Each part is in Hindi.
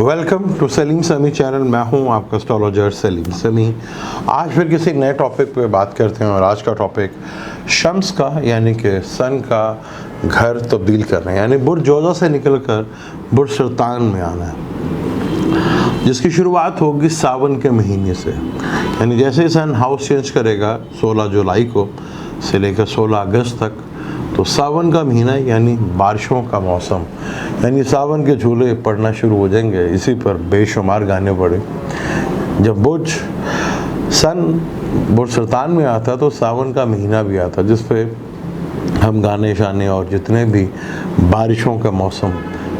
वेलकम टू सलीम समी चैनल। मैं हूं आपका एस्ट्रोलॉजर सलीम समी। आज फिर किसी नए टॉपिक पे बात करते हैं और आज का टॉपिक शम्स का यानी कि सन का घर तब्दील करना है, यानी बुर्ज जोधा से निकलकर बुर्ज सरतान में आना है, जिसकी शुरुआत होगी सावन के महीने से। यानी जैसे ही सन हाउस चेंज करेगा 16 जुलाई को से लेकर 16 अगस्त तक, तो सावन का महीना यानी बारिशों का मौसम, यानी सावन के झूले पड़ना शुरू हो जाएंगे। इसी पर बेशुमार गाने पड़े। जब बुर्ज सरतान में आता तो सावन का महीना भी आता, जिस पे हम गाने शाने और जितने भी बारिशों का मौसम,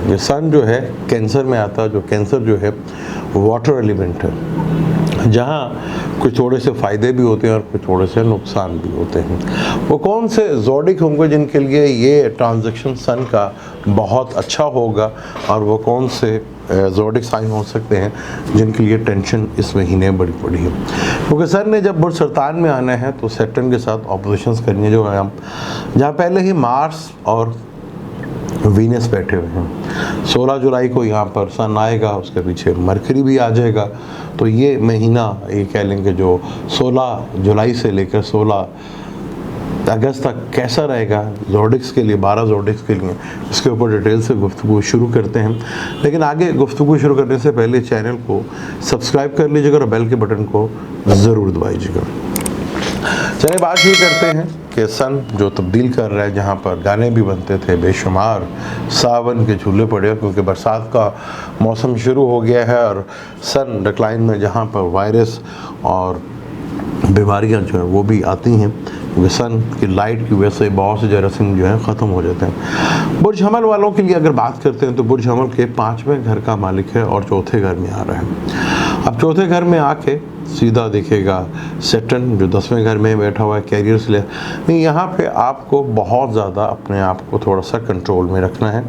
ये सन जो है कैंसर में आता, जो कैंसर जो है वाटर एलिमेंट है, जहाँ कुछ थोड़े से फ़ायदे भी होते हैं और कुछ थोड़े से नुकसान भी होते हैं। वो कौन से ज़ोडिक होंगे जिनके लिए ये ट्रांजैक्शन सन का बहुत अच्छा होगा, और वो कौन से ज़ोडिक साइन हो सकते हैं जिनके लिए टेंशन इस महीने बड़ी पड़ी है। क्योंकि सन ने जब बुर्ज सरतान में आना है तो सैटर्न के साथ ऑपोजिशंस करनी है, जो है हम जहाँ पहले ही मार्स और वीनस बैठे हुए हैं। 16 जुलाई को यहाँ पर सन आएगा, उसके पीछे मरकरी भी आ जाएगा। तो ये महीना ये कह लेंगे जो 16 जुलाई से लेकर 16 अगस्त तक कैसा रहेगा ज़ोडिक्स के लिए, 12 ज़ोडिक्स के लिए, इसके ऊपर डिटेल से गुफ्तगू शुरू करते हैं। लेकिन आगे गुफ्तगू शुरू करने से पहले चैनल को सब्सक्राइब कर लीजिएगा और बेल के बटन को ज़रूर दबाइएगा। चलिए बात ये करते हैं कि सन जो तब्दील कर रहा है, जहाँ पर गाने भी बनते थे बेशुमार, सावन के झूले पड़े, क्योंकि बरसात का मौसम शुरू हो गया है और सन डिक्लाइन में, जहाँ पर वायरस और बीमारियाँ जो हैं वो भी आती हैं, क्योंकि सन की लाइट की वजह से बहुत से जरासीम जो है ख़त्म हो जाते हैं। बुर्ज हमल वालों के लिए अगर बात करते हैं तो बुर्ज हमल के 5वें घर का मालिक है और चौथे घर में आ रहा है। अब चौथे घर में आके सीधा दिखेगा सैटर्न, जो 10वें घर में बैठा हुआ है कैरियर से ले। यहाँ पे आपको बहुत ज़्यादा अपने आप को थोड़ा सा कंट्रोल में रखना है।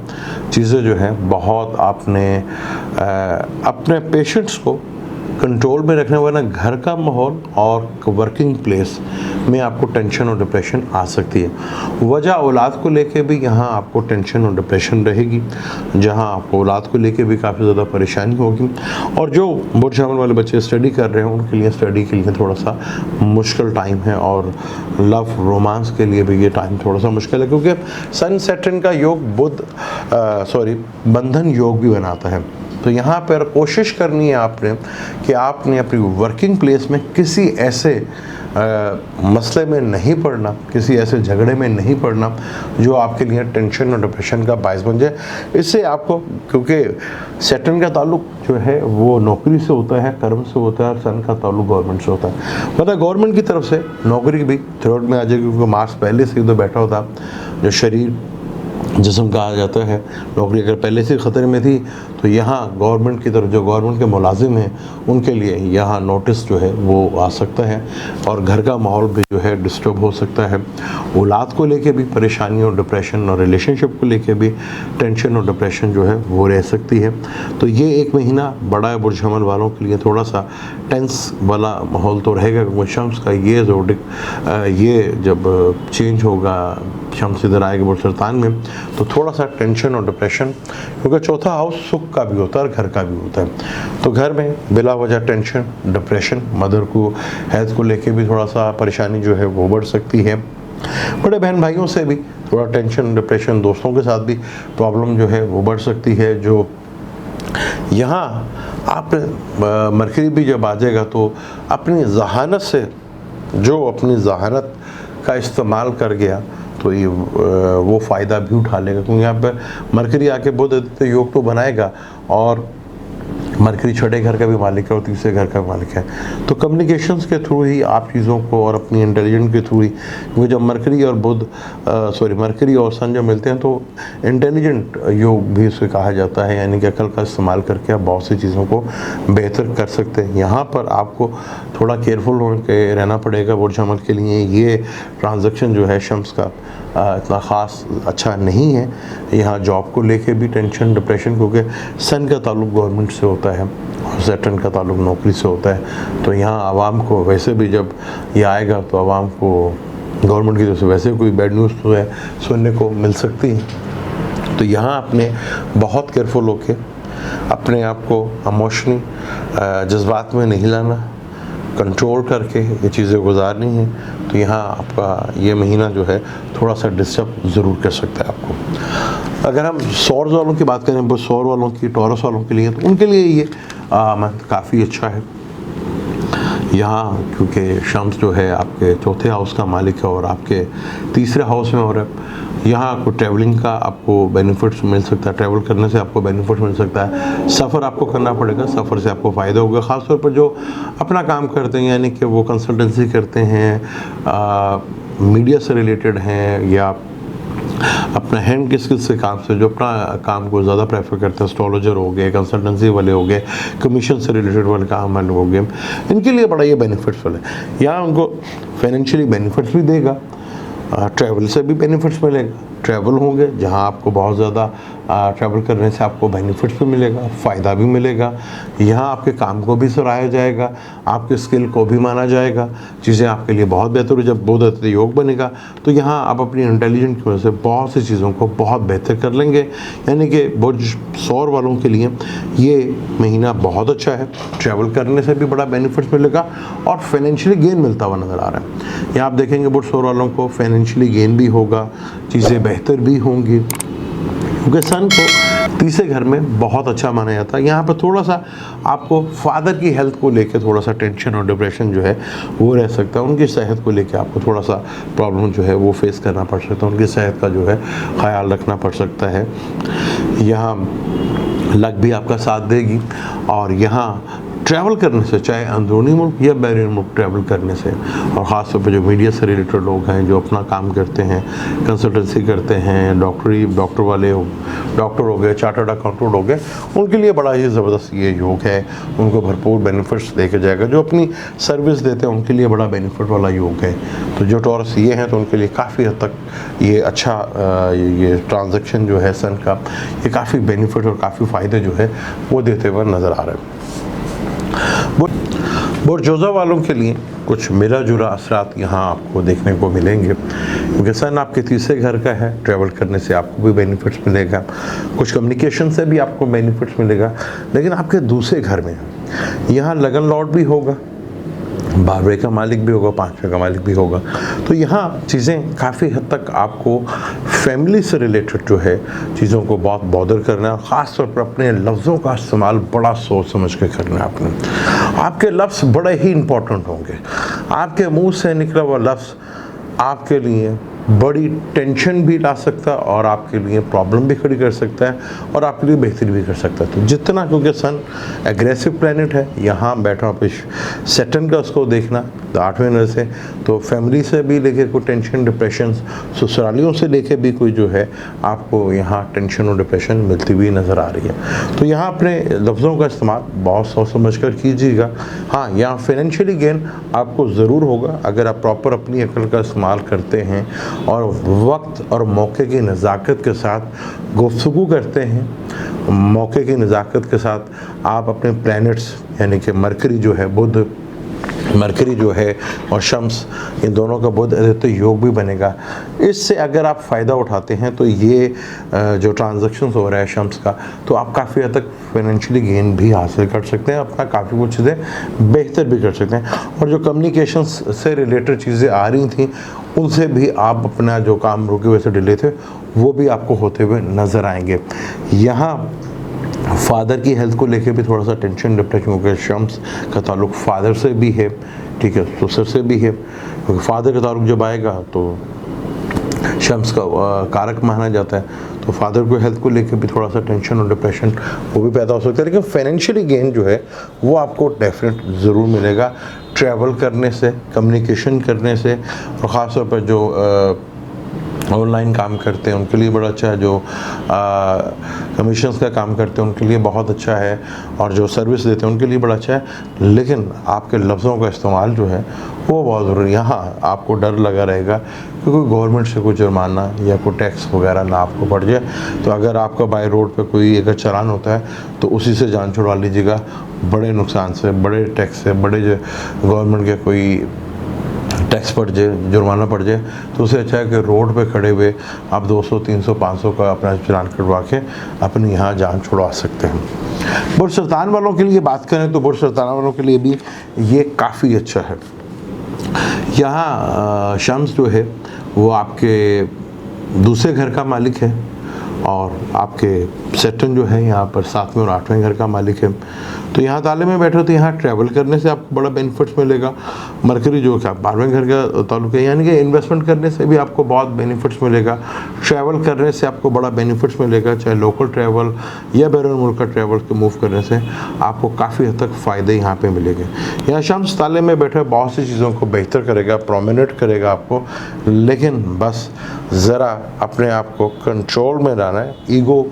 चीज़ें जो है बहुत आपने अपने पेशेंट्स को कंट्रोल में रखना, वरना घर का माहौल और वर्किंग प्लेस में आपको टेंशन और डिप्रेशन आ सकती है। वजह औलाद को लेके भी यहाँ आपको टेंशन और डिप्रेशन रहेगी, जहाँ आपको औलाद को लेके भी काफ़ी ज़्यादा परेशानी होगी। और जो बुर्ज हमल वाले बच्चे स्टडी कर रहे हैं उनके लिए स्टडी के लिए थोड़ा सा मुश्किल टाइम है, और लव रोमांस के लिए भी ये टाइम थोड़ा सा मुश्किल है, क्योंकि सन सैटर्न का योग बंधन योग भी बनाता है। तो यहाँ पर कोशिश करनी है आपने कि आपने अपनी वर्किंग प्लेस में किसी ऐसे मसले में नहीं पड़ना, किसी ऐसे झगड़े में नहीं पड़ना जो आपके लिए टेंशन और डिप्रेशन का बायस बन जाए। इससे आपको, क्योंकि सैटर्न का ताल्लुक जो है वो नौकरी से होता है, कर्म से होता है, और सन का ताल्लुक गवर्नमेंट से होता है। मतलब गवर्नमेंट की तरफ से नौकरी भी थ्रोट में आ जाएगी, क्योंकि मार्क्स पहले से ही तो बैठा होता, जो शरीर जिस्म कहा जाता है, नौकरी अगर पहले से ख़तरे में थी तो यहाँ गवर्नमेंट की तरफ, जो गवर्नमेंट के मुलाजिम हैं उनके लिए यहाँ नोटिस जो है वो आ सकता है, और घर का माहौल भी जो है डिस्टर्ब हो सकता है। औलाद को लेके भी परेशानी और डिप्रेशन, और रिलेशनशिप को लेके भी टेंशन और डिप्रेशन जो है वो रह सकती है। तो ये एक महीना बड़ा है बुर्ज हमल वालों के लिए, थोड़ा सा टेंस वाला माहौल तो रहेगा, क्योंकि शम्स का ये ज़ोडिक ये जब चेंज होगा, शम्स इधर आएगा बुर्ज सरतान में, तो थोड़ा सा टेंशन और डिप्रेशन, क्योंकि चौथा हाउस सुख का भी होता है और घर का भी होता है। तो घर में बिला वजह टेंशन डिप्रेशन, मदर को हेल्थ को लेके भी थोड़ा सा परेशानी जो है वो बढ़ सकती है। बड़े बहन भाइयों से भी थोड़ा टेंशन डिप्रेशन, दोस्तों के साथ भी प्रॉब्लम जो है वो बढ़ सकती है। जो यहाँ आप मरकरी भी जब आ जाएगा तो अपनी जहानत से, जो अपनी जहानत का इस्तेमाल कर गया तो ये वो फ़ायदा भी उठा लेगा, क्योंकि यहाँ पे मरकरी आके बुध योग तो बनाएगा, और मरकरी छठे घर का भी मालिक है और तीसरे घर का भी मालिक है। तो कम्युनिकेशंस के थ्रू ही आप चीज़ों को, और अपनी इंटेलिजेंस के थ्रू ही, क्योंकि जब मरकरी और सन जब मिलते हैं तो इंटेलिजेंट योग भी उसे कहा जाता है, यानी कि अकल का इस्तेमाल करके आप बहुत सी चीज़ों को बेहतर कर सकते हैं। यहाँ पर आपको थोड़ा केयरफुल होकर रहना पड़ेगा बुर्ज हमल के लिए। ये ट्रांजैक्शन जो है शम्स का इतना ख़ास अच्छा नहीं है। यहाँ जॉब को लेके भी टेंशन डिप्रेशन, क्योंकि सन का ताल्लुक गवर्नमेंट से होता है और सैटर्न का ताल्लुक नौकरी से होता है। तो यहाँ आवाम को वैसे भी जब ये आएगा तो आवाम को गवर्नमेंट की तरफ से वैसे कोई बैड न्यूज़ तो है सुनने को मिल सकती है। तो यहाँ आपने बहुत केयरफुल होके अपने आप को इमोशनली जज्बात में नहीं लाना, कंट्रोल करके ये चीज़ें गुजारनी है। तो यहाँ आपका ये महीना जो है थोड़ा सा डिस्टर्ब ज़रूर कर सकता है आपको। अगर हम सौर वालों की बात करें, वो सौर वालों की, टॉरस वालों के लिए, तो उनके लिए ये मंथ काफ़ी अच्छा है। यहाँ क्योंकि शम्स जो है आपके चौथे हाउस का मालिक है और आपके तीसरे हाउस में हो रहा है, यहाँ आपको ट्रैवलिंग का आपको बेनिफिट्स मिल सकता है, ट्रैवल करने से आपको बेनिफिट्स मिल सकता है। सफ़र आपको करना पड़ेगा, सफ़र से आपको फ़ायदा होगा, ख़ासतौर पर जो अपना काम करते हैं, यानी कि वो कंसल्टेंसी करते हैं, मीडिया से रिलेटेड हैं, या अपना हैंड के स्किल्स के काम से जो अपना काम को ज़्यादा प्रेफर करते हैं, एस्ट्रोलॉजर हो गए, कंसल्टेंसी वाले हो गए, कमीशन से रिलेटेड वाले काम वाले हो गए, इनके लिए बड़ा ये बेनिफिट्स वाले। यहाँ उनको फाइनेंशियली बेनिफिट्स भी देगा, ट्रैवल से भी बेनिफिट्स मिलेगा, ट्रैवल होंगे जहाँ आपको बहुत ज़्यादा ट्रैवल करने से आपको बेनिफिट्स भी मिलेगा, फ़ायदा भी मिलेगा। यहाँ आपके काम को भी सराहा जाएगा, आपके स्किल को भी माना जाएगा, चीज़ें आपके लिए बहुत बेहतर हो। जब बुध योग बनेगा तो यहाँ आप अपनी इंटेलिजेंट की वजह से बहुत सी चीज़ों को बहुत बेहतर कर लेंगे। यानी कि बुध सौर वालों के लिए ये महीना बहुत अच्छा है, ट्रैवल करने से भी बड़ा बेनिफिट्स मिलेगा और फाइनेंशियली गेन मिलता हुआ नज़र आ रहा है। यहाँ आप देखेंगे बुध सौर वालों को फाइनेंशियली गेन भी होगा, चीज़ें बेहतर भी होंगी, क्योंकि सन को तीसरे घर में बहुत अच्छा माना जाता है। यहाँ पर थोड़ा सा आपको फादर की हेल्थ को लेकर थोड़ा सा टेंशन और डिप्रेशन जो है वो रह सकता है, उनकी सेहत को लेकर आपको थोड़ा सा प्रॉब्लम जो है वो फेस करना पड़ सकता है, उनकी सेहत का जो है ख्याल रखना पड़ सकता है। यहाँ लक भी आपका साथ देगी और यहाँ ट्रैवल करने से, चाहे अंदरूनी मुल्क या बैरून मुल्क ट्रैवल करने से, और ख़ास तौर पर जो मीडिया से रिलेटेड लोग हैं, जो अपना काम करते हैं, कंसल्टेंसी करते हैं, डॉक्टर वाले डॉक्टर हो गए, चार्टर्ड अकाउंटेंट हो गए, उनके लिए बड़ा ही ज़बरदस्त ये योग है, उनको भरपूर बेनिफिट्स देके जाएगा। जो अपनी सर्विस देते हैं उनके लिए बड़ा बेनिफिट वाला योग है। तो जो टॉरस ये हैं तो उनके लिए काफ़ी हद तक ये अच्छा ये ट्रांजैक्शन जो है सन का, ये काफ़ी बेनिफिट और काफ़ी फ़ायदे जो है वो देते हुए नज़र आ रहे हैं। बुर्जोज़ा वालों के लिए कुछ मिला जुला असरात यहाँ आपको देखने को मिलेंगे, क्योंकि सन आपके तीसरे घर का है, ट्रैवल करने से आपको भी बेनिफिट्स मिलेगा, कुछ कम्युनिकेशन से भी आपको बेनिफिट्स मिलेगा। लेकिन आपके दूसरे घर में यहाँ लगन लॉर्ड भी होगा, 12वें का मालिक भी होगा, 5वें का मालिक भी होगा। तो यहाँ चीज़ें काफ़ी हद तक आपको फैमिली से रिलेटेड जो है चीज़ों को बहुत बॉदर करना है, ख़ास तौर पर अपने लफ्ज़ों का इस्तेमाल बड़ा सोच समझ के करना है आपने। आपके लफ्ज़ बड़े ही इम्पोर्टेंट होंगे, आपके मुंह से निकला हुआ लफ्ज़ आपके लिए बड़ी टेंशन भी ला सकता है और आपके लिए प्रॉब्लम भी खड़ी कर सकता है और आपके लिए बेहतरी भी कर सकता है। तो जितना, क्योंकि सन एग्रेसिव प्लैनेट है, यहाँ बैठा पे सैटर्न का उसको देखना तो 8वें नज़र से, तो फैमिली से भी लेके कोई टेंशन डिप्रेशन, ससुरालियों से लेके भी कोई जो है आपको यहाँ टेंशन और डिप्रेशन मिलती हुई नज़र आ रही है। तो यहाँ अपने लफ्ज़ों का इस्तेमाल बहुत सोच समझ कर कीजिएगा। हाँ, यहाँ फाइनेंशियली गेन आपको ज़रूर होगा अगर आप प्रॉपर अपनी अकल का इस्तेमाल करते हैं और वक्त और मौके की नज़ाकत के साथ गुफ्तगू करते हैं। मौके की नज़ाकत के साथ आप अपने प्लैनेट्स, यानी कि मरकरी जो है, बुध मरकरी जो है और शम्स, इन दोनों का बुध तो योग भी बनेगा। इससे अगर आप फ़ायदा उठाते हैं तो ये जो ट्रांजैक्शन हो रहा है शम्स का, तो आप काफ़ी हद तक फाइनेंशियली गेन भी हासिल कर सकते हैं, अपना काफ़ी कुछ चीज़ें बेहतर भी कर सकते हैं। और जो कम्युनिकेशंस से रिलेटेड चीज़ें आ रही थी उनसे भी आप अपना जो काम रुके हुए से डिले थे वो भी आपको होते हुए नज़र आएंगे। यहाँ फादर की हेल्थ को लेके भी थोड़ा सा टेंशन डिप्रेशन, क्योंकि शम्स का ताल्लुक फादर से भी है, ठीक है, ससुर से भी है, क्योंकि फादर का ताल्लुक जब आएगा तो शम्स का कारक माना जाता है, तो फादर को हेल्थ को लेके भी थोड़ा सा टेंशन और डिप्रेशन वो भी पैदा हो सकता है। लेकिन फाइनेंशियली गेन जो है वो आपको डेफिनेट ज़रूर मिलेगा ट्रैवल करने से, कम्युनिकेशन करने से, और ख़ास तौर पर जो ऑनलाइन काम करते हैं उनके लिए बड़ा अच्छा है, जो कमीशंस का काम करते हैं उनके लिए बहुत अच्छा है, और जो सर्विस देते हैं उनके लिए बड़ा अच्छा है। लेकिन आपके लफ्ज़ों का इस्तेमाल जो है वो बहुत ज़रूरी है। यहाँ आपको डर लगा रहेगा कि कोई गवर्नमेंट से कोई जुर्माना या कोई टैक्स वगैरह ना आपको पड़ जाए। तो अगर आपका बाई रोड पे कोई अगर चालान होता है तो उसी से जान छुड़वा लीजिएगा, बड़े नुकसान से, बड़े टैक्स से, बड़े जो गवर्नमेंट के कोई टैक्स पड़ जाए, जुर्माना पड़ जाए, तो उससे अच्छा है कि रोड पे खड़े हुए आप 200, 300, 500 का अपना चालान कटवा के अपनी यहाँ जान छुड़वा सकते हैं। बुर्ज सरतान वालों के लिए बात करें तो बुर्ज सरतान वालों के लिए भी ये काफ़ी अच्छा है। यहाँ शम्स जो है वो आपके दूसरे घर का मालिक है और आपके सैटर्न जो है यहाँ पर 7वें और 8वें घर का मालिक है। तो यहाँ ताले में बैठे हो तो यहाँ ट्रैवल करने से आपको बड़ा बेनिफिट्स मिलेगा। मरकरी जो कि 12वें घर का ताल्लुक है, यानी कि इन्वेस्टमेंट करने से भी आपको बहुत बेनिफिट्स मिलेगा। ट्रैवल करने से आपको बड़ा बेनिफिट्स मिलेगा, चाहे लोकल ट्रैवल या बैरून मुल्क का ट्रैवल के मूव करने से आपको काफ़ी हद तक फ़ायदे यहाँ पे मिलेंगे। यहाँ शम्स ताले में बैठे बहुत सी चीज़ों को बेहतर करेगा, प्रोमिनेट करेगा आपको, लेकिन बस ज़रा अपने आप को कंट्रोल में रहना है, ईगो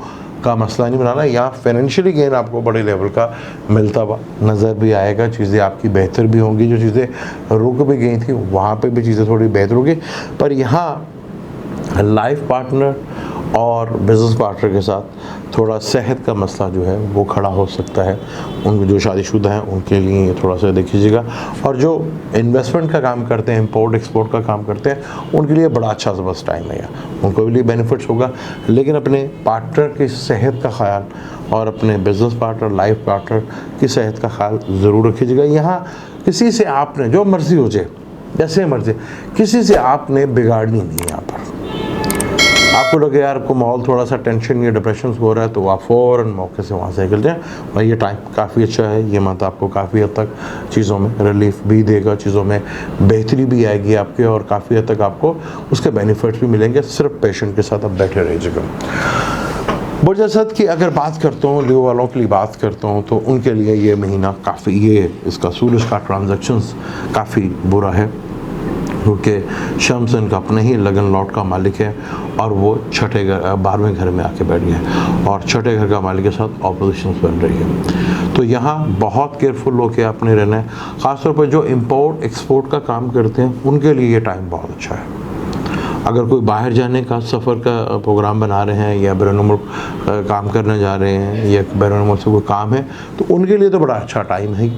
का मसला नहीं बनाना। यहाँ फाइनेंशियली गेन आपको बड़े लेवल का मिलता हुआ नज़र भी आएगा, चीज़ें आपकी बेहतर भी होंगी, जो चीज़ें रुक भी गई थी वहाँ पे भी चीज़ें थोड़ी बेहतर होगी। पर यहाँ लाइफ पार्टनर और बिज़नेस पार्टनर के साथ थोड़ा सेहत का मसला जो है वो खड़ा हो सकता है। उन जो शादीशुदा हैं उनके लिए थोड़ा सा देखिएगा, और जो इन्वेस्टमेंट का काम करते हैं, इंपोर्ट एक्सपोर्ट का काम करते हैं, उनके लिए बड़ा अच्छा ज़बरदस्त टाइम है, उनको भी बेनिफिट्स होगा। लेकिन अपने पार्टनर की सेहत का ख्याल और अपने बिज़नेस पार्टनर, लाइफ पार्टनर की सेहत का ख्याल ज़रूर रखिएगा। यहाँ किसी से आपने जो मर्ज़ी हो जाए, जैसे मर्ज़ी, किसी से आपने बिगाड़नी नहीं है। यहाँ पर आपको लगे यार को माहौल थोड़ा सा टेंशन या डिप्रेशन हो रहा है तो आप फ़ौरन मौके से वहाँ से निकल जाएँ। भाई ये टाइम काफ़ी अच्छा है, ये मंथ आपको काफ़ी हद तक चीज़ों में रिलीफ भी देगा, चीज़ों में बेहतरी भी आएगी आपके, और काफ़ी हद तक आपको उसके बेनिफिट्स भी मिलेंगे। सिर्फ पेशेंट के साथ आप बैठे रहिएगा। बुर्ज असद की अगर बात करता हूँ, लियो वालों के लिए बात करता हूँ, तो उनके लिए ये महीना काफ़ी, ये इसका सूरज का ट्रांजैक्शंस काफ़ी बुरा है, क्योंकि शम्स इनका अपने ही लगन लॉट का मालिक है और वो छठे घर 12वें घर में आके बैठ गया और छठे घर का मालिक के साथ ऑपोजिशन बन रही है। तो यहाँ बहुत केयरफुल होकर आपने रहना है। ख़ासतौर पर जो इंपोर्ट एक्सपोर्ट का काम करते हैं उनके लिए ये टाइम बहुत अच्छा है। अगर कोई बाहर जाने का सफ़र का प्रोग्राम बना रहे हैं या बैरून मुल्क काम करने जा रहे हैं या बैरून मुल्क से कोई काम है तो उनके लिए तो बड़ा अच्छा टाइम है।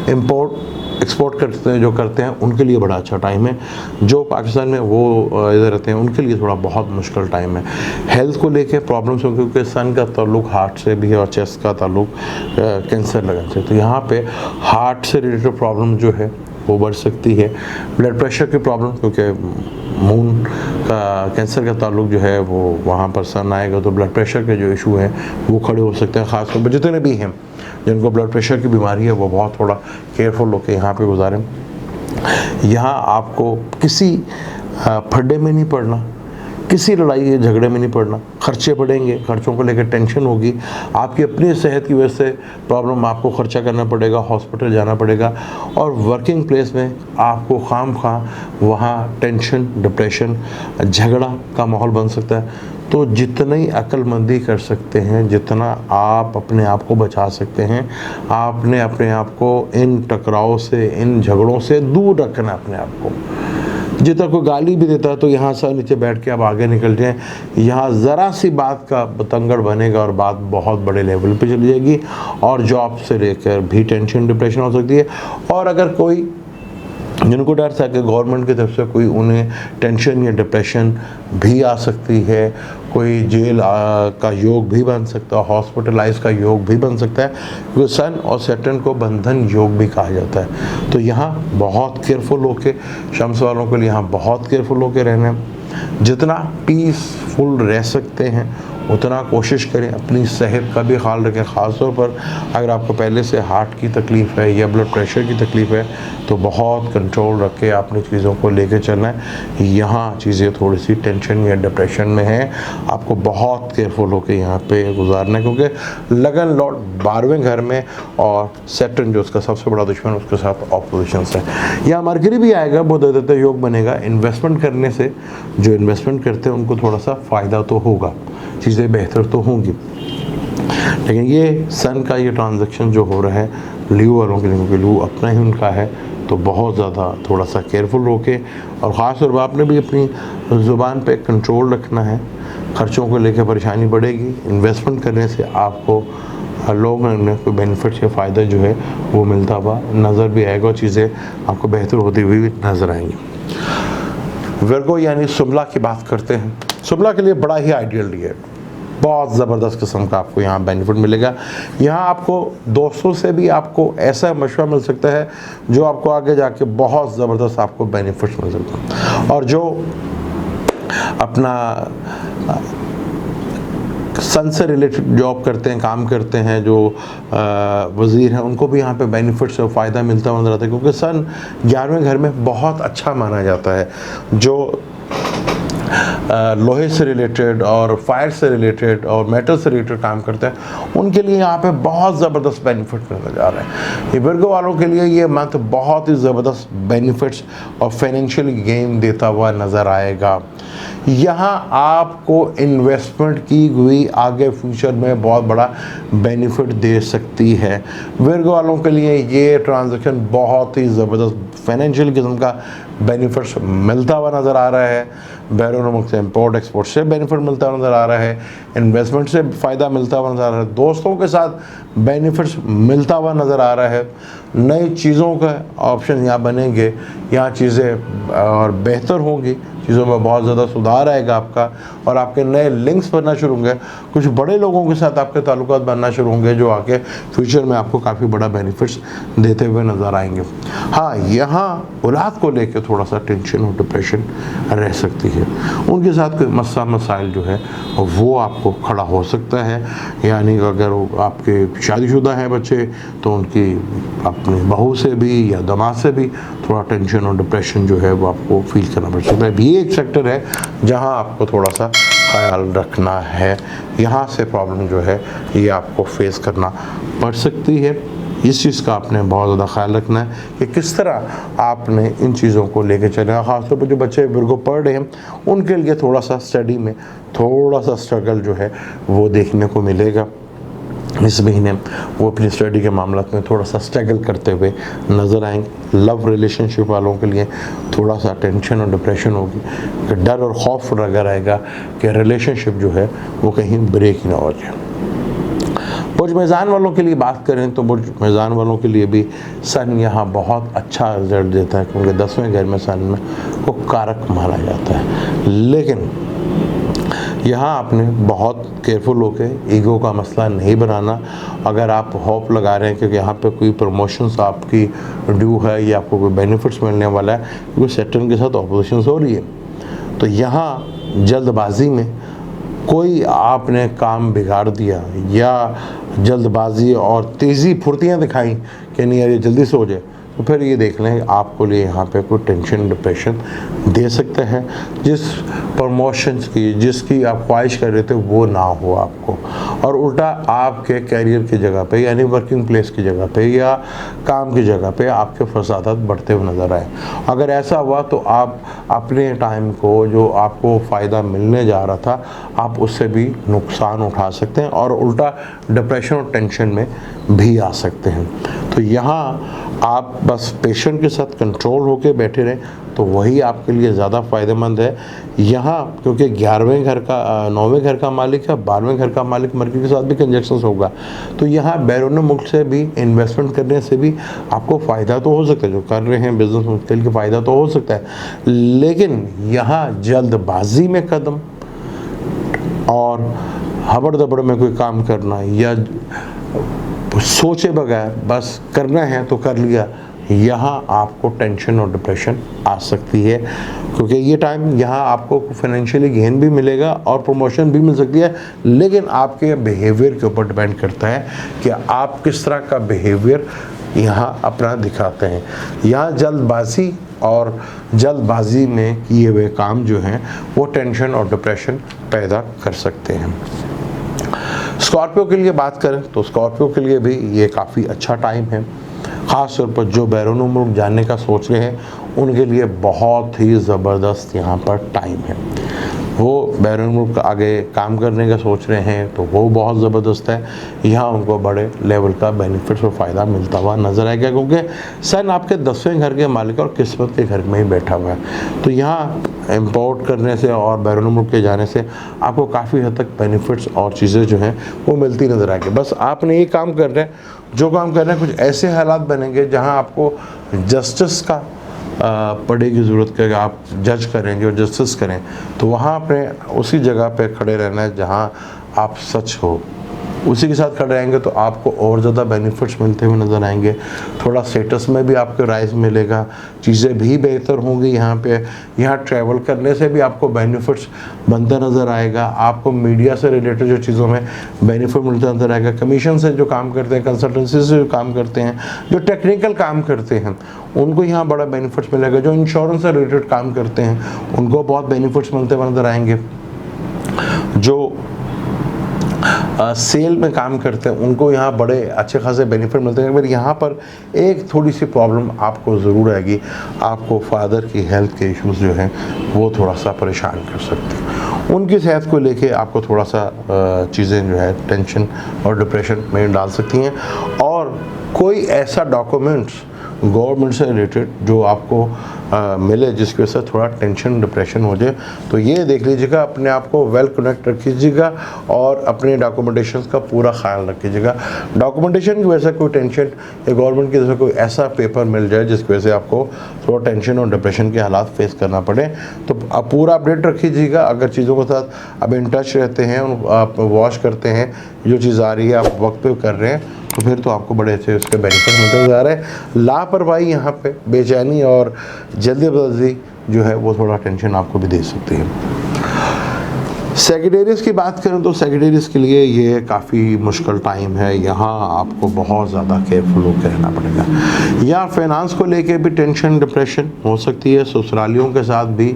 इंपोर्ट एक्सपोर्ट करते हैं जो करते हैं उनके लिए बड़ा अच्छा टाइम है। जो पाकिस्तान में वो इधर रहते हैं उनके लिए थोड़ा बहुत मुश्किल टाइम है। हेल्थ को लेके प्रॉब्लम्स हो, क्योंकि सन का ताल्लुक हार्ट से भी है और चेस्ट का ताल्लुक कैंसर लगन से, तो यहाँ पे हार्ट से रिलेटेड प्रॉब्लम जो है वो बढ़ सकती है। ब्लड प्रेशर की प्रॉब्लम, क्योंकि मून का कैंसर का ताल्लुक जो है वो वहाँ पर सन आएगा तो ब्लड प्रेशर के जो इशू हैं वो खड़े हो सकते हैं। ख़ासतौर पर जितने भी हैं जिनको ब्लड प्रेशर की बीमारी है वो बहुत थोड़ा केयरफुल होकर यहाँ पे गुजारें। यहाँ आपको किसी फड्डे में नहीं पड़ना, किसी लड़ाई या झगड़े में नहीं पड़ना। खर्चे बढ़ेंगे, खर्चों को लेकर टेंशन होगी, आपकी अपनी सेहत की वजह से प्रॉब्लम, आपको खर्चा करना पड़ेगा, हॉस्पिटल जाना पड़ेगा, और वर्किंग प्लेस में आपको खाम वहाँ टेंशन, डिप्रेशन, झगड़ा का माहौल बन सकता है। तो जितनी अक्लमंदी कर सकते हैं, जितना आप अपने आप को बचा सकते हैं, आपने अपने आप को इन टकराव से, इन झगड़ों से दूर रखना अपने आप को। जितना कोई गाली भी देता है तो यहाँ से नीचे बैठ के आप आगे निकल जाएं। यहाँ ज़रा सी बात का बतंगड़ बनेगा और बात बहुत बड़े लेवल पे चली जाएगी, और जॉब से लेकर भी टेंशन, डिप्रेशन हो सकती है। और अगर कोई जिनको डर था कि गवर्नमेंट की तरफ से कोई उन्हें टेंशन या डिप्रेशन भी आ सकती है, कोई जेल का योग भी बन सकता है, हॉस्पिटलाइज का योग भी बन सकता है, क्योंकि सन और सैटर्न को बंधन योग भी कहा जाता है। तो यहाँ बहुत केयरफुल होके, शम्स वालों के लिए यहाँ बहुत केयरफुल होके रहना है। जितना पीसफुल रह सकते हैं उतना कोशिश करें, अपनी सेहत का भी ख्याल रखें। ख़ास तौर पर अगर आपको पहले से हार्ट की तकलीफ़ है या ब्लड प्रेशर की तकलीफ़ है तो बहुत कंट्रोल रख के आपने चीज़ों को लेकर चलना है। यहाँ चीज़ें थोड़ी सी टेंशन या डिप्रेशन में हैं, आपको बहुत केयरफुल होकर यहाँ पे गुजारना है, क्योंकि लगन लॉर्ड 12वें घर में और सैटर्न जो उसका सबसे बड़ा दुश्मन उसके साथ ऑपोजिशन है। यहाँ मरकरी भी आएगा, बहुत योग बनेगा। इन्वेस्टमेंट करने से जो इन्वेस्टमेंट करते हैं उनको थोड़ा सा फ़ायदा तो होगा, चीज़ें बेहतर तो होंगी। लेकिन ये सन का ये ट्रांजैक्शन जो हो रहा है लियो वालों के लिए, क्योंकि लियो अपना ही उनका है, तो बहुत ज़्यादा थोड़ा सा केयरफुल होके, और ख़ास तौर पर आपने भी अपनी ज़ुबान पे कंट्रोल रखना है। खर्चों को लेकर परेशानी बढ़ेगी। इन्वेस्टमेंट करने से आपको लॉन्ग रन में कोई बेनिफिट या फ़ायदा जो है वो मिलता हुआ नज़र भी आएगा, और चीज़ें आपको बेहतर होती हुई भी नज़र आएंगी। वर्गो यानी सुमला की बात करते हैं। सुमला के लिए बड़ा ही आइडियल है। बहुत ज़बरदस्त किस्म का आपको यहाँ बेनिफिट मिलेगा। यहाँ आपको दोस्तों से भी आपको ऐसा मशवरा मिल सकता है जो आपको आगे जाके बहुत ज़बरदस्त आपको बेनिफिट मिल सकता है। और जो अपना सन से रिलेटेड जॉब करते हैं, काम करते हैं, जो वज़ीर हैं, उनको भी यहाँ पे बेनिफिट्स और फ़ायदा मिलता हुआ नजर आता है, क्योंकि सन 11वें घर में बहुत अच्छा माना जाता है। जो लोहे से रिलेटेड और फायर से रिलेटेड और मेटल से रिलेटेड काम करते हैं, उनके लिए यहाँ पे बहुत ज़बरदस्त बेनिफिट मिलने जा रहे हैं। ये वर्गो वालों के लिए ये मंथ बहुत ही ज़बरदस्त बेनिफिट्स और फाइनेंशियल गेन देता हुआ नज़र आएगा। यहाँ आपको इन्वेस्टमेंट की हुई आगे फ्यूचर में बहुत बड़ा बेनिफिट दे सकती है। वर्गो वालों के लिए ये ट्रांजैक्शन बहुत ही ज़बरदस्त फाइनेंशियल किस्म का बेनिफिट्स मिलता हुआ नज़र आ रहा है। बैरून मुल्क से इंपोर्ट एक्सपोर्ट से बेनिफिट मिलता हुआ नज़र आ रहा है, इन्वेस्टमेंट से फ़ायदा मिलता हुआ नज़र आ रहा है, दोस्तों के साथ बेनिफिट्स मिलता हुआ नज़र आ रहा है। नई चीज़ों का ऑप्शन यहाँ बनेंगे, यहाँ चीज़ें और बेहतर होंगी, चीज़ों में बहुत ज़्यादा सुधार आएगा आपका, और आपके नए लिंक्स बनना शुरू होंगे, कुछ बड़े लोगों के साथ आपके ताल्लुकात बनना शुरू होंगे जो आके फ्यूचर में आपको काफ़ी बड़ा बेनिफिट्स देते हुए नज़र आएंगे। हाँ, यहाँ औलाद को लेकर थोड़ा सा टेंशन और डिप्रेशन रह सकती है, उनके साथ कोई मसला मसाइल जो है वो आपको खड़ा हो सकता है। यानी अगर आपके शादीशुदा हैं बच्चे तो उनकी अपनी बहू से भी या दामाद से भी थोड़ा टेंशन और डिप्रेशन जो है वो आपको फील करना पड़ सकता है। ये एक सेक्टर है जहां आपको थोड़ा सा ख्याल रखना है, यहाँ से प्रॉब्लम जो है ये आपको फेस करना पड़ सकती है। इस चीज़ का आपने बहुत ज़्यादा ख्याल रखना है कि किस तरह आपने इन चीज़ों को लेके चलेगा। ख़ासतौर पर जो बच्चे वर्गो पढ़ रहे हैं उनके लिए थोड़ा सा स्टडी में थोड़ा सा स्ट्रगल जो है वो देखने को मिलेगा इस महीने। वो अपनी स्टडी के मामला में थोड़ा सा स्ट्रगल करते हुए नज़र आएंगे। लव रिलेशनशिप वालों के लिए थोड़ा सा टेंशन और डिप्रेशन होगी, कि डर और खौफ नज़र आएगा कि रिलेशनशिप जो है वो कहीं ब्रेक ही ना हो जाए। बुर्ज मेज़ान वालों के लिए बात करें तो बुर्ज मेज़ान वालों के लिए भी सन यहाँ बहुत अच्छा रिजल्ट देता है, क्योंकि 10वें घर में सन में वो कारक माना जाता है। लेकिन यहाँ आपने बहुत केयरफुल होकर ईगो का मसला नहीं बनाना। अगर आप होप लगा रहे हैं क्योंकि यहाँ पे कोई प्रमोशंस आपकी ड्यू है या आपको कोई बेनिफिट्स मिलने वाला है, क्योंकि सैटर्न के साथ ऑपोजिशन हो रही है, तो यहाँ जल्दबाजी में कोई आपने काम बिगाड़ दिया या जल्दबाजी और तेज़ी फुर्तियाँ दिखाई कि नहीं यार ये जल्दी से हो जाए, तो फिर ये देख लें आपको लिए यहाँ पे कोई टेंशन डिप्रेशन दे सकते हैं। जिस प्रमोशंस की जिसकी आप ख्वाहिश कर रहे थे वो ना हो आपको, और उल्टा आपके कैरियर की जगह पे यानी वर्किंग प्लेस की जगह पे या काम की जगह पे आपके फसादात बढ़ते हुए नज़र आए। अगर ऐसा हुआ तो आप अपने टाइम को जो आपको फ़ायदा मिलने जा रहा था आप उससे भी नुकसान उठा सकते हैं और उल्टा डिप्रेशन और टेंशन में भी आ सकते हैं। तो यहाँ आप बस पेशेंट के साथ कंट्रोल होकर बैठे रहें तो वही आपके लिए ज़्यादा फ़ायदेमंद है। यहाँ क्योंकि 11वें घर का 9वें घर का मालिक है, 12वें घर का मालिक मर्क्यूरी के साथ भी कंजक्शंस होगा, तो यहाँ बैरून मुल्क से भी इन्वेस्टमेंट करने से भी आपको फ़ायदा तो हो सकता है, जो कर रहे हैं बिज़नेस मुश्किल के फ़ायदा तो हो सकता है। लेकिन यहाँ जल्दबाजी में कदम और हबड़ दबड़ में कोई काम करना या सोचे बगैर बस करना है तो कर लिया, यहाँ आपको टेंशन और डिप्रेशन आ सकती है। क्योंकि ये टाइम यहाँ आपको फाइनेंशियली गेन भी मिलेगा और प्रमोशन भी मिल सकती है, लेकिन आपके बिहेवियर के ऊपर डिपेंड करता है कि आप किस तरह का बिहेवियर यहाँ अपना दिखाते हैं। यहाँ जल्दबाजी और जल्दबाजी में किए हुए काम जो हैं वो टेंशन और डिप्रेशन पैदा कर सकते हैं। स्कॉर्पियो के लिए बात करें तो स्कॉर्पियो के लिए भी ये काफ़ी अच्छा टाइम है। ख़ास तौर पर जो बैरून मुल्क जाने का सोच रहे हैं उनके लिए बहुत ही ज़बरदस्त यहाँ पर टाइम है। वो बैरून मुल्क आगे काम करने का सोच रहे हैं तो वो बहुत ज़बरदस्त है। यहाँ उनको बड़े लेवल का बेनिफिट्स और फ़ायदा मिलता हुआ नज़र आएगा, क्योंकि सन आपके 10वें घर के मालिक और किस्मत के घर में ही बैठा हुआ है। तो यहाँ इंपोर्ट करने से और बैरून मुल्क के जाने से आपको काफ़ी हद तक बेनिफिट्स और चीज़ें जो हैं वो मिलती नज़र आएगी। बस आपने ये काम कर रहे हैं, जो काम कर रहे हैं, कुछ ऐसे हालात बनेंगे जहाँ आपको जस्टिस का पड़ेगी ज़रूरत कि आप जज करेंगे और जस्टिस करें, तो वहाँ पे उसी जगह पे खड़े रहना है जहाँ आप सच हो, उसी के साथ खड़े रहेंगे तो आपको और ज़्यादा बेनिफिट्स मिलते हुए नज़र आएंगे। थोड़ा स्टेटस में भी आपको राइज मिलेगा, चीज़ें भी बेहतर होंगी यहाँ पे। यहाँ ट्रैवल करने से भी आपको बेनिफिट्स बनता नज़र आएगा। आपको मीडिया से रिलेटेड जो चीज़ों में बेनिफिट मिलता नज़र आएगा, कमीशन से जो काम करते हैं, कंसल्टेंसी से जो काम करते हैं, जो टेक्निकल काम करते हैं, उनको यहाँ बड़ा बेनिफिट्स मिलेगा। जो इंश्योरेंस से रिलेटेड काम करते हैं उनको बहुत बेनिफिट्स मिलते हुए नज़र आएंगे। जो सेल में काम करते हैं उनको यहाँ बड़े अच्छे खासे बेनिफिट मिलते हैं। मगर यहाँ पर एक थोड़ी सी प्रॉब्लम आपको ज़रूर आएगी, आपको फादर की हेल्थ के इश्यूज़ जो हैं वो थोड़ा सा परेशान कर सकते हैं। उनकी सेहत को लेके आपको थोड़ा सा चीज़ें जो है टेंशन और डिप्रेशन में डाल सकती हैं। और कोई ऐसा डॉक्यूमेंट्स गवर्नमेंट से रिलेटेड जो आपको मिले जिसकी वजह से थोड़ा टेंशन डिप्रेशन हो जाए, तो ये देख लीजिएगा, अपने आप को वेल कनेक्ट रखिएगा और अपने डॉक्यूमेंटेशन का पूरा ख्याल रखिएगा। डॉक्यूमेंटेशन की वजह से कोई टेंशन या गवर्नमेंट की तरफ से कोई ऐसा पेपर मिल जाए जिसकी वजह से आपको थोड़ा टेंशन और डिप्रेशन के हालात फेस करना पड़े, तो आप पूरा अपडेट रखिएगा। अगर चीज़ों के साथ अब इन टच रहते हैं, आप वॉच करते हैं, जो चीज़ आ रही है आप वक्त पे कर रहे हैं, तो फिर तो आपको बड़े अच्छे उसके बेनिफिट मिलते जा रहे हैं। लापरवाही यहाँ पे, बेचैनी और जल्दबाजी जो है वो थोड़ा टेंशन आपको भी दे सकती है। सेक्रेटेरियस की बात करें तो सेक्रेटेरियस के लिए ये काफ़ी मुश्किल टाइम है। यहाँ आपको बहुत ज़्यादा केयरफुल होकर रहना पड़ेगा। या फाइनेंस को लेके भी टेंशन डिप्रेशन हो सकती है। ससुरालियों के साथ भी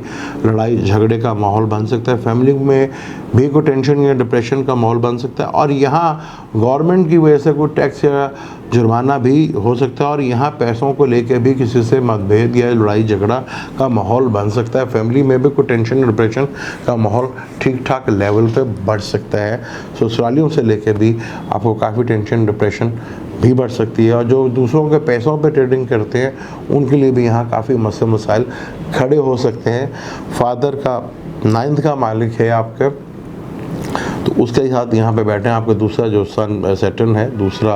लड़ाई झगड़े का माहौल बन सकता है। फैमिली में भी कोई टेंशन या डिप्रेशन का माहौल बन सकता है। और यहाँ गवर्नमेंट की वजह से कोई टैक्स या जुर्माना भी हो सकता है। और यहाँ पैसों को लेके भी किसी से मतभेद या लड़ाई झगड़ा का माहौल बन सकता है। फैमिली में भी कोई टेंशन डिप्रेशन का माहौल ठीक ठाक लेवल पे बढ़ सकता है। ससुरालियों से लेके भी आपको काफ़ी टेंशन डिप्रेशन भी बढ़ सकती है। और जो दूसरों के पैसों पे ट्रेडिंग करते हैं उनके लिए भी यहाँ काफ़ी मसले मसाइल खड़े हो सकते हैं। फादर का 9th का मालिक है आपके, तो उसके साथ यहाँ पे बैठे हैं आपके दूसरा जो सन सैटर्न है, दूसरा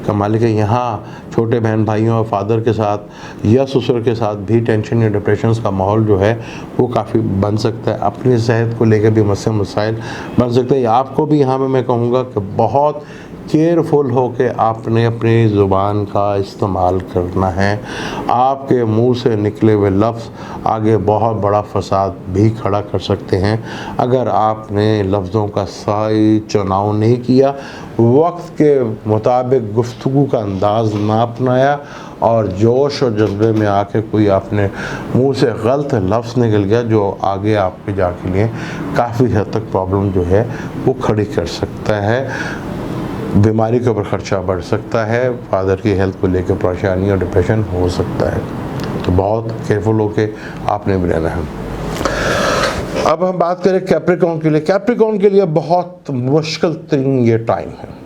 का मालिक है। यहाँ छोटे बहन भाइयों और फादर के साथ या ससुर के साथ भी टेंशन या डिप्रेशन का माहौल जो है वो काफ़ी बन सकता है। अपनी सेहत को लेकर भी मसले मसाइल बन सकते हैं। आपको भी यहाँ पे मैं कहूँगा कि बहुत केयरफुल हो के आपने अपनी ज़ुबान का इस्तेमाल करना है। आपके मुंह से निकले हुए लफ्ज़ आगे बहुत बड़ा फसाद भी खड़ा कर सकते हैं। अगर आपने लफ्ज़ों का सही चुनाव नहीं किया, वक्त के मुताबिक गुफ्तगू का अंदाज़ ना अपनाया और जोश और जज्बे में आके कोई आपने मुंह से गलत लफ्ज़ निकल गया जो आगे आपके जाके लिए काफ़ी हद तक प्रॉब्लम जो है वो खड़ी कर सकता है। बीमारी के ऊपर ख़र्चा बढ़ सकता है। फादर की हेल्थ को लेकर परेशानी और डिप्रेशन हो सकता है। तो बहुत केयरफुल होके आपने भी रहना है। अब हम बात करें कैप्रिकॉर्न के लिए। कैप्रिकॉर्न के लिए बहुत मुश्किल तरीन ये टाइम है।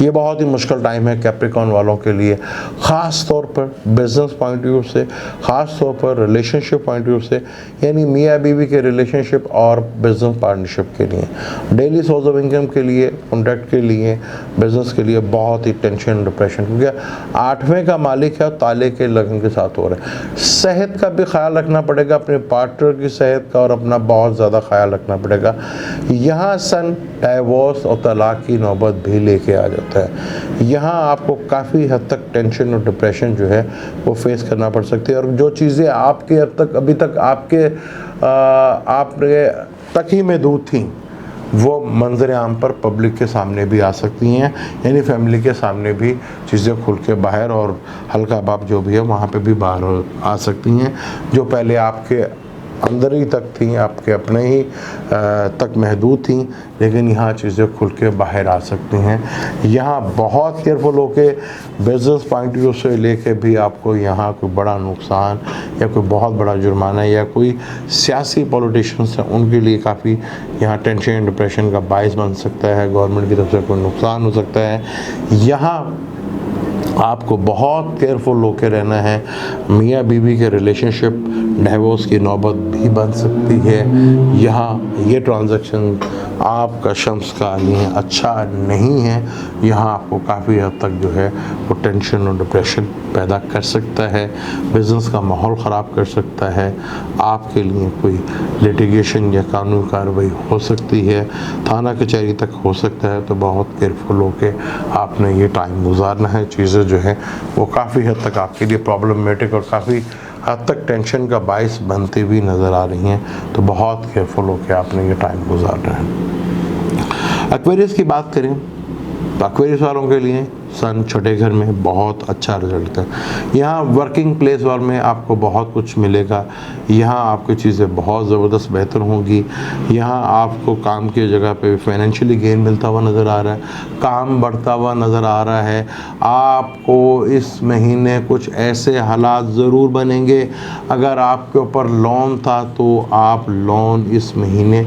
ये बहुत ही मुश्किल टाइम है कैप्रिकॉर्न वालों के लिए, ख़ास तौर पर बिज़नेस पॉइंट ऑफ व्यू से, ख़ास तौर पर रिलेशनशिप पॉइंट ऑफ व्यू से, यानी मियाँ बीवी के रिलेशनशिप और बिज़नेस पार्टनरशिप के लिए, डेली सोर्स ऑफ इनकम के लिए, कॉन्ट्रैक्ट के लिए, बिज़नेस के लिए बहुत ही टेंशन डिप्रेशन, क्योंकि 8वें का मालिक है और ताले के लगन के साथ हो रहा है। सेहत का भी ख्याल रखना पड़ेगा, अपने पार्टनर की सेहत का और अपना बहुत ज़्यादा ख्याल रखना पड़ेगा। यहाँ सन डाइवोर्स और तलाक की नौबत भी लेके आ जाता है। यहाँ आपको काफ़ी हद तक टेंशन और डिप्रेशन जो है वो फेस करना पड़ सकती है। और जो चीज़ें आपके अब तक अभी तक आपके तक ही में दूर थी वो मंजर आम पर पब्लिक के सामने भी आ सकती हैं, यानी फैमिली के सामने भी चीज़ें खुल के बाहर और हल्का बाप जो भी है वहाँ पे भी बाहर आ सकती हैं। जो पहले आपके अंदर ही तक थी, आपके अपने ही तक महदूद थी, लेकिन यहाँ चीज़ें खुल के बाहर आ सकती हैं। यहाँ बहुत केयरफुल होके बिज़नेस पॉइंट ऑफ व्यू से लेके भी आपको यहाँ कोई बड़ा नुकसान या कोई बहुत बड़ा जुर्माना या कोई सियासी पॉलिटिशियंस हैं उनके लिए काफ़ी यहाँ टेंशन डिप्रेशन का बायस बन सकता है। गवर्नमेंट की तरफ से कोई नुकसान हो सकता है। यहाँ आपको बहुत केयरफुल होकर रहना है। मियाँ बीवी के रिलेशनशिप डाइवोर्स की नौबत भी बन सकती है। यहाँ ये ट्रांजैक्शन आपका शम्स का लिए अच्छा नहीं है। यहाँ आपको काफ़ी हद तक जो है वो टेंशन और डिप्रेशन पैदा कर सकता है, बिज़नेस का माहौल ख़राब कर सकता है, आपके लिए कोई लिटिगेशन या कानूनी कार्रवाई हो सकती है, थाना कचहरी तक हो सकता है। तो बहुत केयरफुल होकर आपने ये टाइम गुजारना है। चीज़ें जो है वो काफ़ी हद तक आपके लिए प्रॉब्लमेटिक और काफ़ी हद तक टेंशन का बायस बनती हुई नज़र आ रही हैं। तो बहुत केयरफुल होकर आपने ये टाइम गुजारना है। एक्वेरियस की बात करें तो एक्वेरियस वालों के लिए सन छठे घर में बहुत अच्छा रिजल्ट है। यहाँ वर्किंग प्लेस वाल में आपको बहुत कुछ मिलेगा। यहाँ आपकी चीज़ें बहुत ज़बरदस्त बेहतर होंगी। यहाँ आपको काम की जगह पे फाइनेंशियली गेन मिलता हुआ नज़र आ रहा है, काम बढ़ता हुआ नज़र आ रहा है। आपको इस महीने कुछ ऐसे हालात ज़रूर बनेंगे, अगर आपके ऊपर लोन था तो आप लोन इस महीने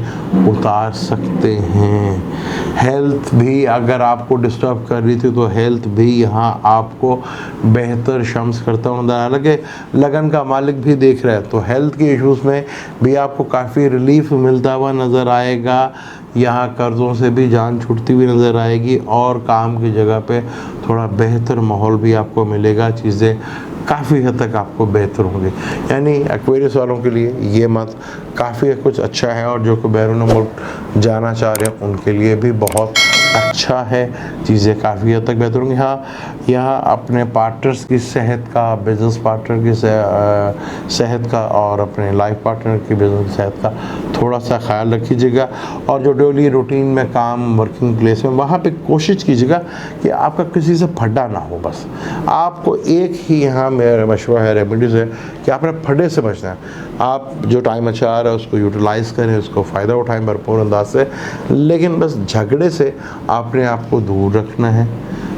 उतार सकते हैं। हेल्थ भी अगर आपको डिस्टर्ब कर रही थी तो हेल्थ भी यहाँ आपको बेहतर शम्स करता हुआ नजर आ रहा है। लगन का मालिक भी देख रहा है तो हेल्थ के इश्यूज़ में भी आपको काफ़ी रिलीफ मिलता हुआ नज़र आएगा। यहाँ कर्ज़ों से भी जान छूटती हुई नज़र आएगी और काम की जगह पे थोड़ा बेहतर माहौल भी आपको मिलेगा। चीज़ें काफ़ी हद तक आपको बेहतर होंगी। यानी एक्वेरियस वालों के लिए ये मत काफ़ी कुछ अच्छा है, और जो को बैरून मुल्क जाना चाह रहे हैं उनके लिए भी बहुत अच्छा है। चीज़ें काफ़ी हद तक बेहतर होंगी। हाँ, यहाँ अपने पार्टनर्स की सेहत का, बिज़नेस पार्टनर की सेहत का और अपने लाइफ पार्टनर की बिज़नेस सेहत का थोड़ा सा ख्याल रखिएगा। और जो डेली रूटीन में काम वर्किंग प्लेस में वहाँ पे कोशिश कीजिएगा कि आपका किसी से फड्डा ना हो। बस आपको एक ही यहाँ मेरा मशवरा है, रेमेडीज़ है कि आपने फड्डे से बचना है। आप जो टाइम अच्छा आ रहा है उसको यूटिलाइज़ करें, उसको फ़ायदा उठाएं भरपूर अंदाज से, लेकिन बस झगड़े से अपने आप को दूर रखना है।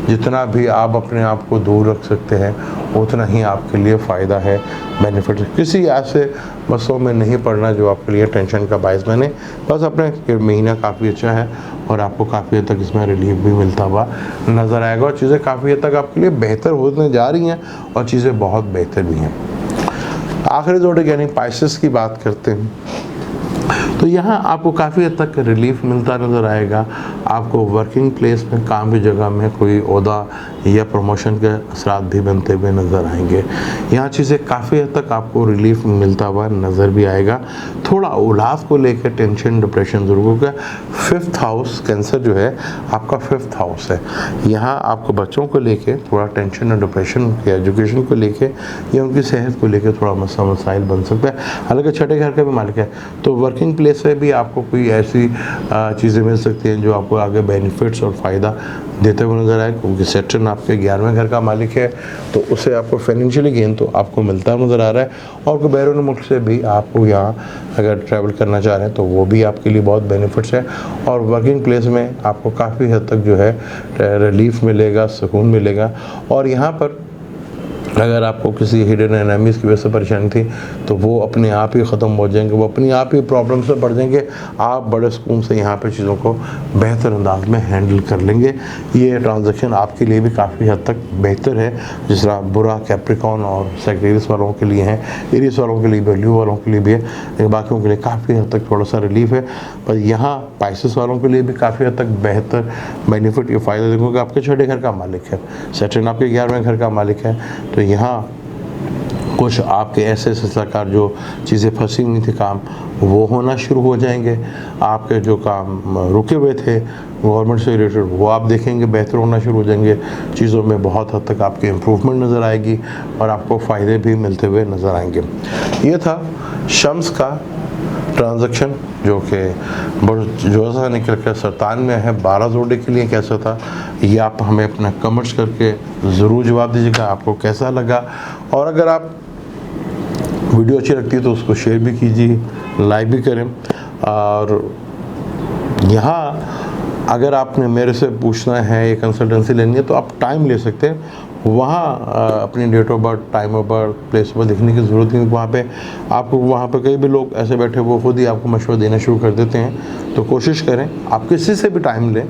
जितना भी आप अपने आप को दूर रख सकते हैं उतना ही आपके लिए फ़ायदा है, बेनिफिट। किसी ऐसे बसों में नहीं पड़ना जो आपके लिए टेंशन का बायस बने। बस अपने महीना काफ़ी अच्छा है और आपको काफ़ी हद तक इसमें रिलीफ भी मिलता हुआ नज़र आएगा और चीज़ें काफ़ी हद तक आपके लिए बेहतर होने जा रही हैं और चीज़ें बहुत बेहतर भी हैं। आखिरी जोड़े यानी पाइसेस की बात करते हैं तो यहाँ आपको काफ़ी हद तक रिलीफ मिलता नज़र आएगा। आपको वर्किंग प्लेस में, काम की जगह में कोई ओहदा या प्रमोशन के असरात भी बनते हुए नज़र आएंगे। यहाँ चीज़ें काफ़ी हद तक आपको रिलीफ मिलता हुआ नज़र भी आएगा। थोड़ा औलाद को लेकर टेंशन डिप्रेशन ज़रूर होगा। 5th हाउस कैंसर जो है आपका 5th हाउस है। यहाँ आपको बच्चों को लेके थोड़ा टेंशन और डिप्रेशन या एजुकेशन को लेके या उनकी सेहत को लेके थोड़ा मसाइल बन सकता है। हालांकि छठे घर का भी मालिक है तो वर्किंग प्लेस से भी आपको कोई ऐसी चीज़ें मिल सकती हैं जो आपको आगे बेनिफिट्स और फ़ायदा देते हुए नज़र आए, क्योंकि सैटर्न आपके 11वें घर का मालिक है तो उससे आपको फाइनेंशियली गेन तो आपको मिलता नज़र आ रहा है। और कोई बैरून मुल्क से भी आपको यहाँ अगर ट्रैवल करना चाह रहे हैं तो वो भी आपके लिए बहुत बेनिफिट्स है। और वर्किंग प्लेस में आपको काफ़ी हद तक जो है रिलीफ मिलेगा, सुकून मिलेगा। और यहाँ पर अगर आपको किसी हिडन एनिमीज़ की वजह से परेशानी थी तो वो अपने आप ही ख़त्म हो जाएंगे, वो अपनी आप ही प्रॉब्लम से बढ़ जाएंगे। आप बड़े सुकून से यहाँ पे चीज़ों को बेहतर अंदाज में हैंडल कर लेंगे। ये ट्रांजैक्शन आपके लिए भी काफ़ी हद तक बेहतर है। जिस तरह बुरा कैप्रिकॉन और सेक्रेटरीज वालों के लिए है, एरीज वालों के लिए भी, ल्यू वालों के लिए भी है, लेकिन बाकियों के लिए काफ़ी हद तक थोड़ा सा रिलीफ है। पर यहाँ पाइसेस वालों के लिए भी काफ़ी हद तक बेहतर बेनिफिट या फ़ायदा देंगे क्योंकि आपके छठे घर का मालिक है, सैटर्न आपके 11वें घर का मालिक है। तो यहाँ कुछ आपके ऐसे सिलसिलाकार जो चीज़ें फंसी हुई थी काम, वो होना शुरू हो जाएंगे। आपके जो काम रुके हुए थे गवर्नमेंट से रिलेटेड वो आप देखेंगे बेहतर होना शुरू हो जाएंगे। चीज़ों में बहुत हद तक आपके इम्प्रूवमेंट नज़र आएगी और आपको फ़ायदे भी मिलते हुए नज़र आएंगे। ये था शम्स का ट्रांजैक्शन जो कि जो सा निकल कर सरतान में है। 12 जोड़े के लिए कैसा था ये आप हमें अपना कमेंट्स करके ज़रूर जवाब दीजिएगा, आपको कैसा लगा। और अगर आप वीडियो अच्छी लगती है तो उसको शेयर भी कीजिए, लाइक भी करें। और यहाँ अगर आपने मेरे से पूछना है, ये कंसल्टेंसी लेनी है तो आप टाइम ले सकते हैं। वहाँ अपनी date of birth, time of birth, place पर देखने की ज़रूरत नहीं। वहाँ पे आपको वहाँ पे कई भी लोग ऐसे बैठे वो खुद ही आपको मशवरा देना शुरू कर देते हैं। तो कोशिश करें आप किसी से भी टाइम लें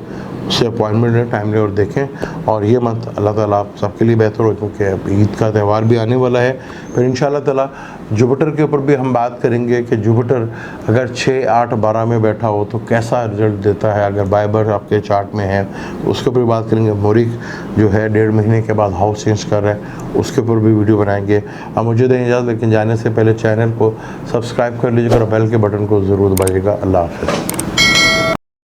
से अपॉइंटमेंट लें, टाइम लें और देखें। और ये मत अल्लाह ताला आप सबके लिए बेहतर हो, क्योंकि अब ईद का त्यौहार भी आने वाला है। फिर इंशाअल्लाह ताला जुपिटर के ऊपर भी हम बात करेंगे कि जुपिटर अगर 6, 8, 12 में बैठा हो तो कैसा रिजल्ट देता है, अगर बाय बर्थ आपके चार्ट में है उसके ऊपर भी बात करेंगे। मोरिक जो है 1.5 महीने के बाद हाउस चेंज कर रहा है, उसके ऊपर भी वीडियो बनाएंगे। अब मुझे दें इजाज़त, लेकिन जाने से पहले चैनल को सब्सक्राइब कर लीजिएगा और बेल के बटन को ज़रूर दबाइएगा। अल्लाह हाफ़िज़।